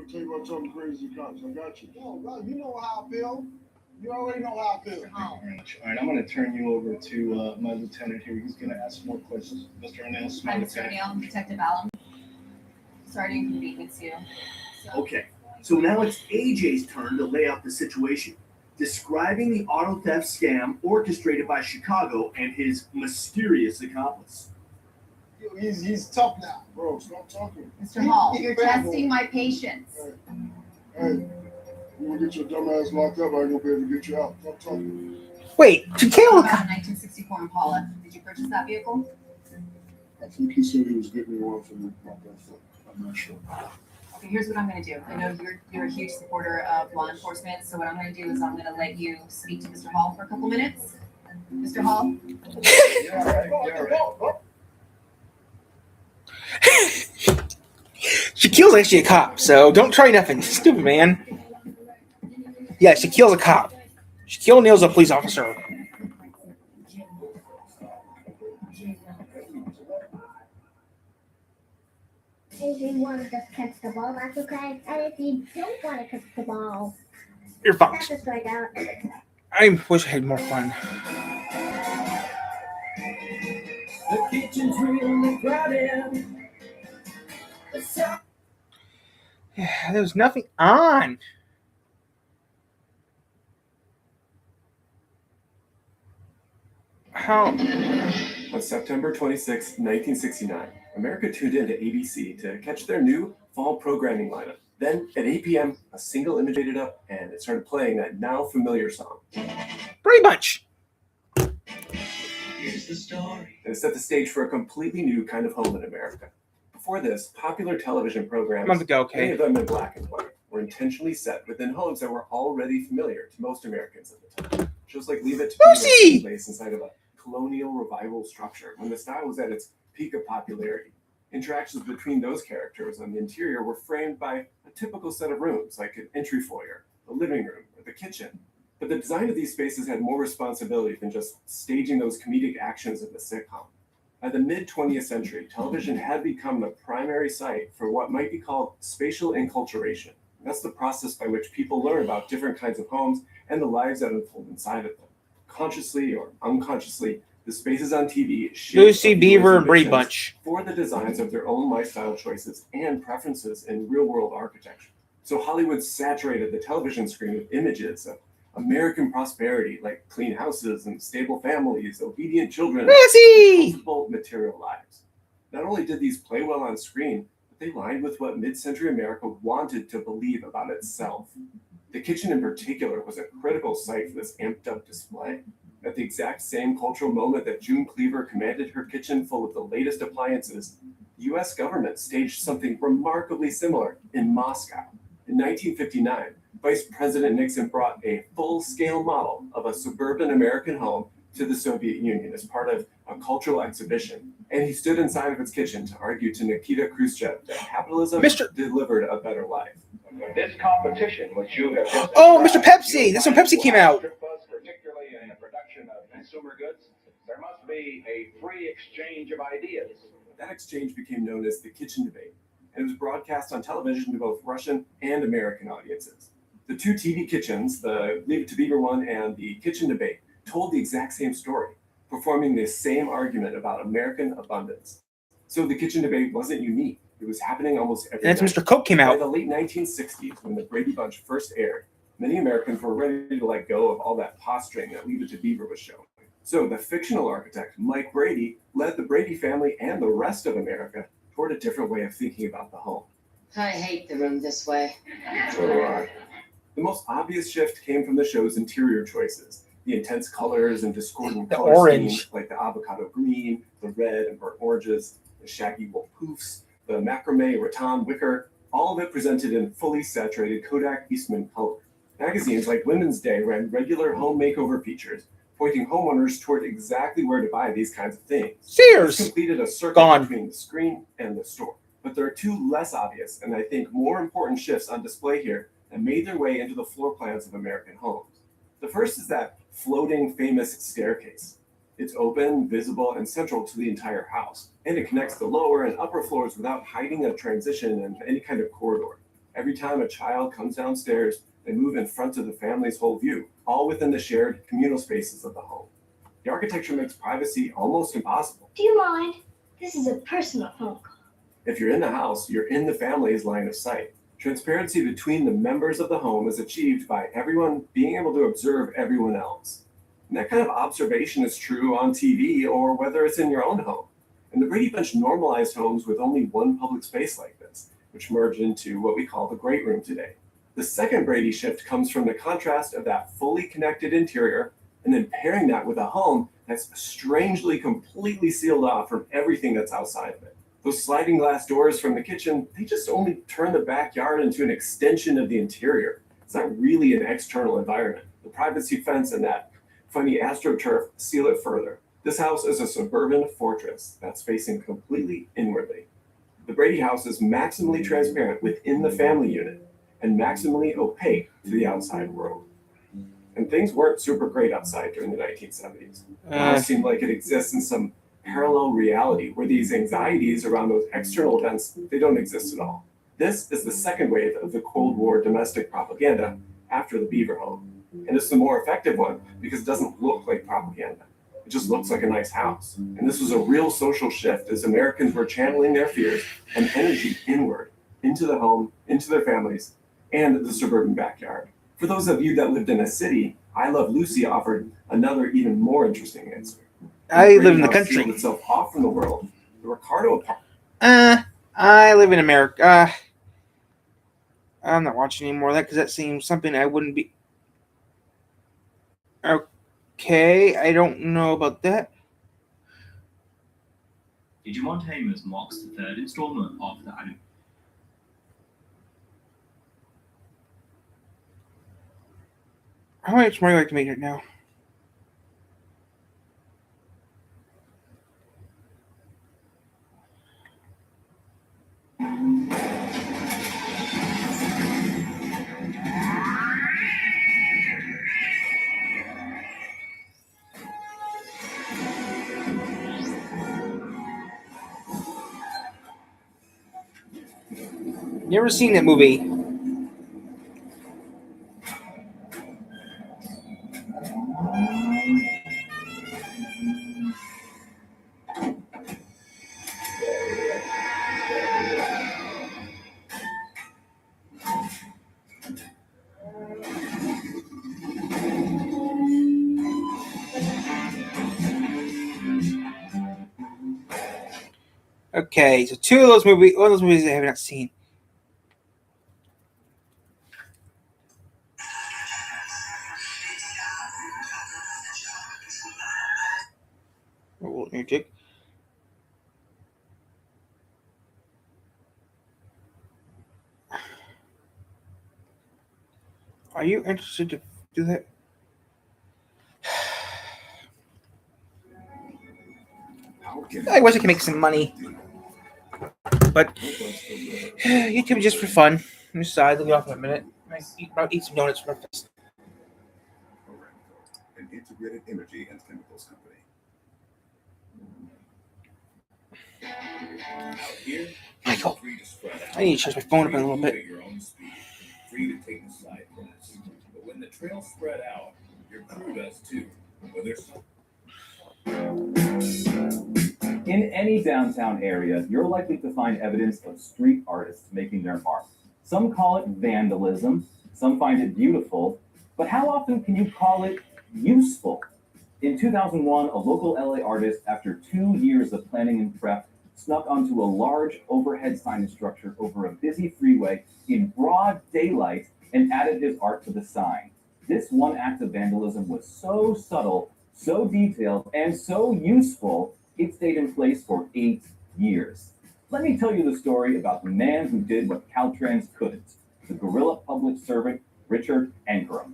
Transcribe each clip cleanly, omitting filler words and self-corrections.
to tell you about talking crazy cops. I got you. Oh, bro, you know how I feel. You already know how I feel. All right, I'm going to turn you over to my lieutenant here. He's going to ask more questions. Mr. O'Neill, Hi, Mr. O'Neill, Detective Allen. Sorry to inconvenience you. Okay, so now it's AJ's turn to lay out the situation, describing the auto theft scam orchestrated by Chicago and his mysterious accomplice. He's tough now. Bro, stop talking. Mr. Hall, you're testing my patience. Hey, you want to get your dumb ass locked up, I ain't gonna be able to get you out. Stop talking. Wait, How Shaquille. about a 1964 Impala? Did you purchase that vehicle? I think he said he was getting me one from my best. I'm not sure. Okay, here's what I'm going to do. I know you're a huge supporter of law enforcement, so what I'm going to do is I'm going to let you speak to Mr. Hall for a couple minutes. Mr. Hall? Shaquille's actually a cop, so don't try nothing. Stupid, man. Yeah, Shaquille's a cop. Shaquille O'Neal's a police officer. If you want to just catch the ball, that's okay. And if you don't want to catch the ball, You're fucked. that's a strikeout. I wish I had more fun. The kitchen's really crowded. Yeah, there's nothing on. How? On September 26, 1969, America tuned into ABC to catch their new fall programming lineup. Then, at 8 p.m., a single image faded up, and it started playing that now familiar song. Pretty much. Here's the story. And it set the stage for a completely new kind of home in America. Before this, popular television programs, Month ago, many okay. of them in black and white, were intentionally set within homes that were already familiar to most Americans at the time. Shows like Leave It to Beaver Lucy! took place inside of a colonial revival structure when the style was at its peak of popularity. Interactions between those characters on the interior were framed by a typical set of rooms, like an entry foyer, the living room, or the kitchen. But the design of these spaces had more responsibility than just staging those comedic actions of the sitcom. By the mid-20th century, television had become the primary site for what might be called spatial enculturation. That's the process by which people learn about different kinds of homes and the lives that unfold inside of them. Consciously or unconsciously, the spaces on TV shape Lucy, the Beaver, viewers' and Brady ambitions Bunch. for the designs of their own lifestyle choices and preferences in real-world architecture. So Hollywood saturated the television screen with images of American prosperity, like clean houses and stable families, obedient children, Messy! and comfortable material lives. Not only did these play well on screen, but they lined with what mid-century America wanted to believe about itself. The kitchen in particular was a critical site for this amped-up display. At the exact same cultural moment that June Cleaver commanded her kitchen full of the latest appliances, the U.S. government staged something remarkably similar in Moscow. In 1959, Vice President Nixon brought a full-scale model of a suburban American home to the Soviet Union as part of a cultural exhibition, and he stood inside of its kitchen to argue to Nikita Khrushchev that capitalism delivered a better life. This competition, which you have just Oh, Mr. described, Pepsi! you That's when find Pepsi to came have out. trip buzz, particularly in the production of consumer goods. There must be a free exchange of ideas. That exchange became known as the kitchen debate, and it was broadcast on television to both Russian and American audiences. The two TV kitchens, the Leave It to Beaver one and the kitchen debate, told the exact same story, performing the same argument about American abundance. So the kitchen debate wasn't unique. It was happening almost every And that's night. Mr. Coke came By out. the late 1960s, when the Brady Bunch first aired, many Americans were ready to let go of all that posturing that Leave It to Beaver was showing. So the fictional architect, Mike Brady, led the Brady family and the rest of America toward a different way of thinking about the home. I hate the room this way. So do I. The most obvious shift came from the show's interior choices. The intense colors and discordant The color orange. schemes like the avocado green, the red and burnt oranges, the shaggy wool poofs, the macrame rattan wicker, all of it presented in fully saturated Kodak Eastman color. Magazines like Women's Day ran regular home makeover features, pointing homeowners toward exactly where to buy these kinds of things. Sears! This completed a circle Gone. between the screen and the store. But there are two less obvious and I think more important shifts on display here that made their way into the floor plans of American homes. The first is that floating famous staircase. It's open, visible, and central to the entire house, and it connects the lower and upper floors without hiding a transition and any kind of corridor. Every time a child comes downstairs, they move in front of the family's whole view, all within the shared communal spaces of the home. The architecture makes privacy almost impossible. Do you mind? This is a personal phone call. If you're in the house, you're in the family's line of sight. Transparency between the members of the home is achieved by everyone being able to observe everyone else. And that kind of observation is true on TV or whether it's in your own home. And the Brady Bunch normalized homes with only one public space like this, which merged into what we call the Great Room today. The second Brady shift comes from the contrast of that fully connected interior and then pairing that with a home that's strangely completely sealed off from everything that's outside of it. Those sliding glass doors from the kitchen, they just only turn the backyard into an extension of the interior. It's not really an external environment. The privacy fence and that funny AstroTurf seal it further. This house is a suburban fortress that's facing completely inwardly. The Brady house is maximally transparent within the family unit and maximally opaque to the outside world. And things weren't super great outside during the 1970s. The house seemed like it exists in some parallel reality where these anxieties around those external events, they don't exist at all. This is the second wave of the Cold War domestic propaganda after the Beaver home. And it's the more effective one because it doesn't look like propaganda. It just looks like a nice house. And this was a real social shift as Americans were channeling their fears and energy inward, into the home, into their families, and the suburban backyard. For those of you that lived in a city, I Love Lucy offered another even more interesting answer. I live in the country. Sealed itself off from the world. The Ricardo apartment. I live in America. I'm not watching any more of that because that seems something I wouldn't be. Okay, I don't know about that. Digimon Tamers marks the third installment of the anime. How much more do I like to make it now? Never seen that movie. Okay, so one of those movies I have not seen. Music. Are you interested to do that? I wish I could make some money, but YouTube just for fun. On the side, let me off in a minute. I'll eat some donuts for breakfast. An integrated energy and chemicals company. Michael, I need to charge my phone up in a little bit. Free to take the side class. But when the trails spread out, your crew does too. In any downtown area, you're likely to find evidence of street artists making their mark. Some call it vandalism, some find it beautiful, but how often can you call it useful? In 2001, a local LA artist, after 2 years of planning and prep, snuck onto a large overhead signage structure over a busy freeway in broad daylight and added his art to the sign. This one act of vandalism was so subtle, so detailed, and so useful, it stayed in place for 8 years. Let me tell you the story about the man who did what Caltrans couldn't, the guerrilla public servant, Richard Ankrum.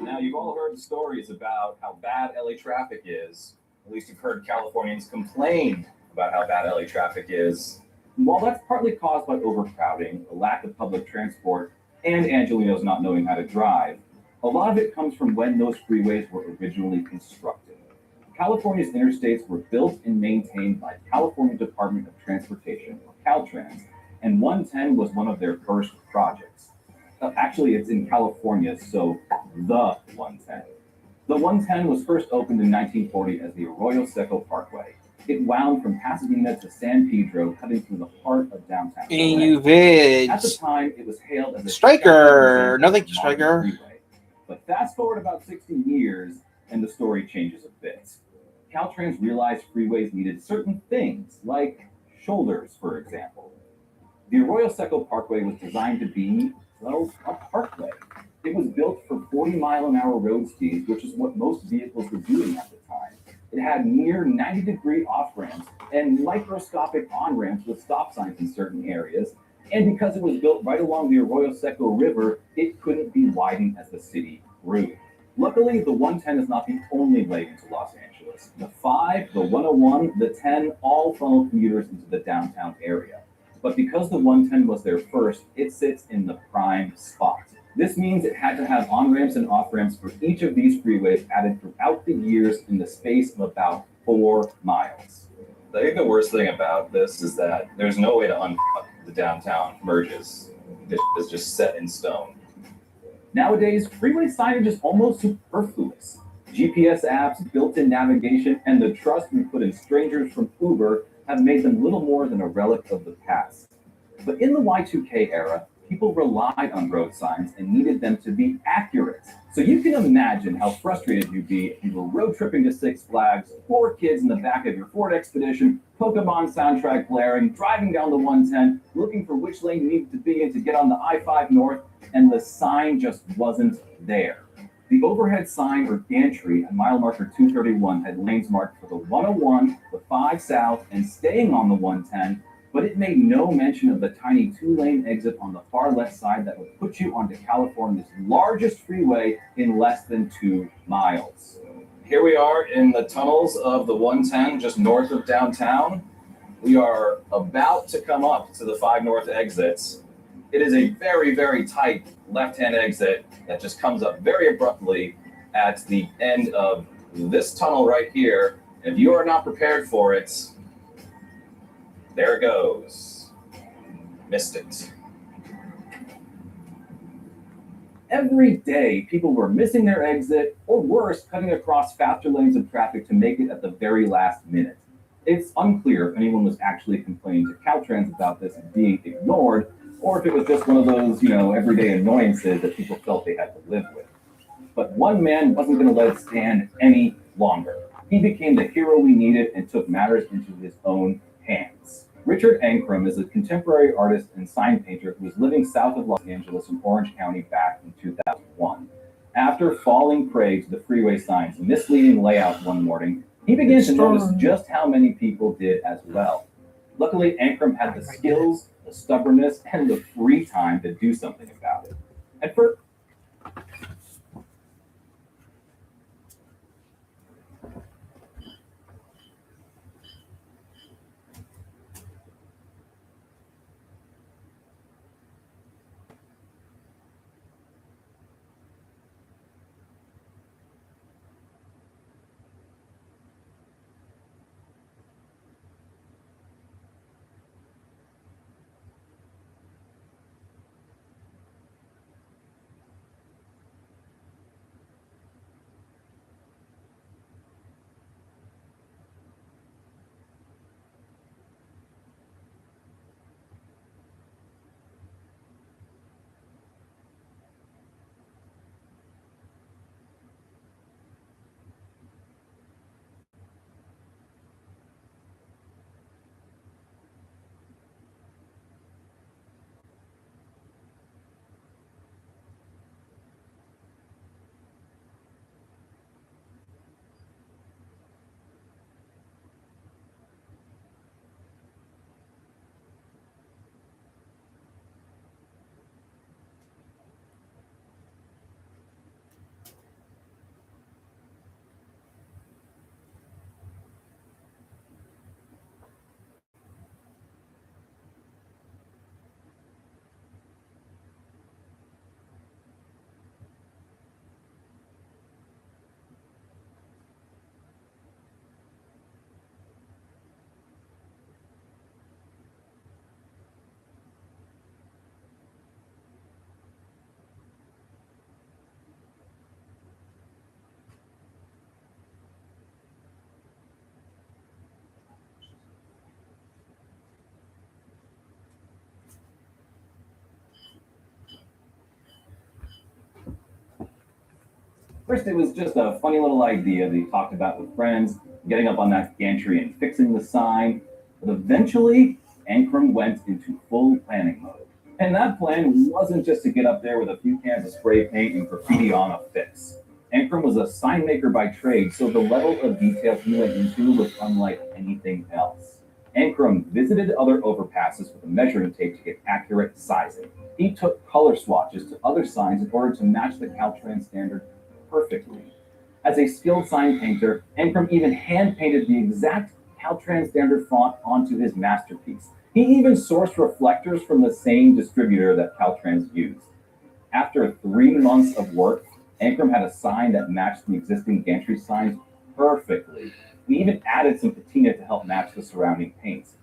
Now, you've all heard stories about how bad LA traffic is. At least you've heard Californians complain about how bad LA traffic is. While that's partly caused by overcrowding, a lack of public transport, and Angelinos not knowing how to drive, a lot of it comes from when those freeways were originally constructed. California's interstates were built and maintained by California Department of Transportation, or Caltrans, and 110 was one of their first projects. Actually, it's in California, so the 110. The 110 was first opened in 1940 as the Arroyo Seco Parkway. It wound from Pasadena to San Pedro, cutting through the heart of downtown. You bitch. At the time, it was hailed as a Striker. No, thank you, Striker. freeway. But fast forward about 60 years, and the story changes a bit. Caltrans realized freeways needed certain things, like shoulders, for example. The Arroyo Seco Parkway was designed to be, well, a parkway. It was built for 40-mile-an-hour road speeds, which is what most vehicles were doing at the time. It had near 90-degree off-ramps and microscopic on-ramps with stop signs in certain areas. And because it was built right along the Arroyo Seco River, it couldn't be widened as the city grew. Luckily, the 110 is not the only leg into Los Angeles. The 5, the 101, the 10 all funnel commuters into the downtown area. But because the 110 was there first, it sits in the prime spot. This means it had to have on-ramps and off-ramps for each of these freeways added throughout the years in the space of about 4 miles. I think the worst thing about this is that there's no way to unfuck the downtown merges. It's just set in stone. Nowadays, freeway signage is almost superfluous. GPS apps, built-in navigation, and the trust we put in strangers from Uber have made them little more than a relic of the past. But in the Y2K era, people relied on road signs and needed them to be accurate. So you can imagine how frustrated you'd be if you were road tripping to Six Flags, 4 kids in the back of your Ford Expedition, Pokemon soundtrack blaring, driving down the 110, looking for which lane you needed to be in to get on the I-5 North, and the sign just wasn't there. The overhead sign or gantry at mile marker 231 had lanes marked for the 101, the 5 South, and staying on the 110, but it made no mention of the tiny 2-lane exit on the far left side that would put you onto California's largest freeway in less than 2 miles. Here we are in the tunnels of the 110 just north of downtown. We are about to come up to the 5 North exits. It is a very, very tight left-hand exit that just comes up very abruptly at the end of this tunnel right here. If you are not prepared for it, there it goes. Missed it. Every day, people were missing their exit, or worse, cutting across faster lanes of traffic to make it at the very last minute. It's unclear if anyone was actually complaining to Caltrans about this and being ignored, or if it was just one of those, everyday annoyances that people felt they had to live with. But one man wasn't going to let it stand any longer. He became the hero we needed and took matters into his own hands. Richard Ankrum is a contemporary artist and sign painter who was living south of Los Angeles in Orange County back in 2001. After falling prey to the freeway signs' misleading layout one morning, he began to notice just how many people did as well. Luckily, Ankrum had the skills, the stubbornness, and the free time to do something about it. At first, First, it was just a funny little idea that he talked about with friends, getting up on that gantry and fixing the sign. But eventually, Ankrum went into full planning mode. And that plan wasn't just to get up there with a few cans of spray paint and graffiti on a fix. Ankrum was a sign maker by trade, so the level of detail he went into was unlike anything else. Ankrum visited other overpasses with a measuring tape to get accurate sizing. He took color swatches to other signs in order to match the Caltrans standard perfectly. As a skilled sign painter, Ankrum even hand-painted the exact Caltrans standard font onto his masterpiece. He even sourced reflectors from the same distributor that Caltrans used. After 3 months of work, Ankrum had a sign that matched the existing gantry signs perfectly. We even added some patina to help match the surrounding paints.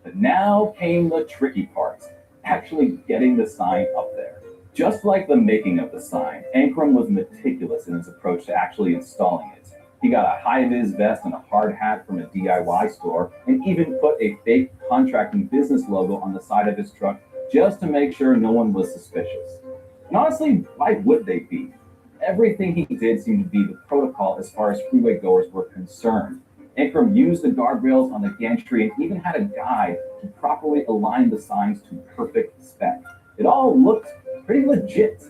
But now came the tricky part, actually getting the sign up there. Just like the making of the sign, Ankrum was meticulous in his approach to actually installing it. He got a high-vis vest and a hard hat from a DIY store, and even put a fake contracting business logo on the side of his truck just to make sure no one was suspicious. And honestly, why would they be? Everything he did seemed to be the protocol as far as freeway goers were concerned. Ankrum used the guardrails on the gantry and even had a guide to properly align the signs to perfect spec. It all looked pretty legit.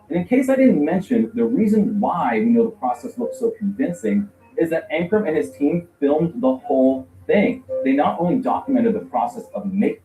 And in case I didn't mention, the reason why we know the process looked so convincing is that Ankrum and his team filmed the whole thing. They not only documented the process of making